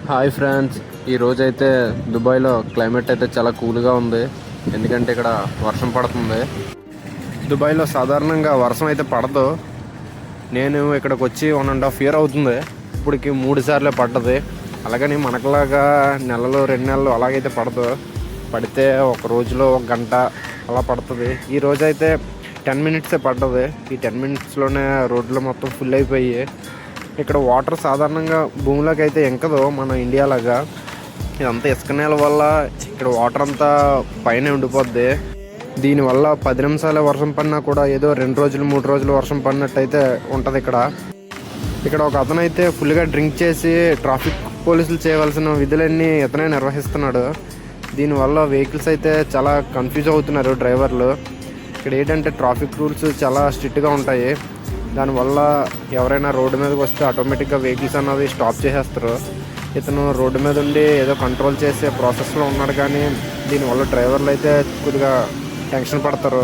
Hi friends, ఈరోజైతే దుబాయ్లో climate అయితే చాలా కూల్గా ఉంది. ఎందుకంటే ఇక్కడ వర్షం పడుతుంది. దుబాయ్లో సాధారణంగా వర్షం అయితే పడదు. నేను ఇక్కడికి వచ్చి 1.5 year అవుతుంది. ఇప్పటికి 3 సార్లే పడ్డది. అలాగని మనకులాగా నెలలు 2 నెలలు అలాగైతే పడదు. పడితే ఒక రోజులో 1 గంట అలా పడుతుంది. ఈ రోజైతే 10 minutes పడ్డది. ఈ 10 minutesలోనే రోడ్లు మొత్తం ఫుల్ అయిపోయి ఇక్కడ వాటర్ సాధారణంగా భూమిలోకి అయితే ఎంకదు మన ఇండియా లాగా. ఇదంతా ఇసుక నేల వల్ల ఇక్కడ వాటర్ అంతా పైన ఉండిపోద్ది. దీనివల్ల 10 నిమిషాలే వర్షం పడినా కూడా ఏదో 2 రోజులు 3 రోజులు వర్షం పడినట్టు అయితే ఉంటుంది. ఇక్కడ ఒక అతను అయితే ఫుల్గా డ్రింక్ చేసి ట్రాఫిక్ పోలీసులు చేయవలసిన విధులన్నీ ఇతనే నిర్వహిస్తున్నాడు. దీనివల్ల వెహికల్స్ అయితే చాలా కన్ఫ్యూజ్ అవుతున్నారు డ్రైవర్లు. ఇక్కడ ఏంటంటే ట్రాఫిక్ రూల్స్ చాలా స్ట్రిక్ట్గా ఉంటాయి. దానివల్ల ఎవరైనా రోడ్డు మీదకి వస్తే ఆటోమేటిక్గా వెహికల్స్ అన్నది స్టాప్ చేసేస్తారు. ఇతను రోడ్డు మీద ఉండి ఏదో కంట్రోల్ చేసే ప్రాసెస్లో ఉన్నాడు, కానీ దీనివల్ల డ్రైవర్లు అయితే కొద్దిగా టెన్షన్ పడతారు.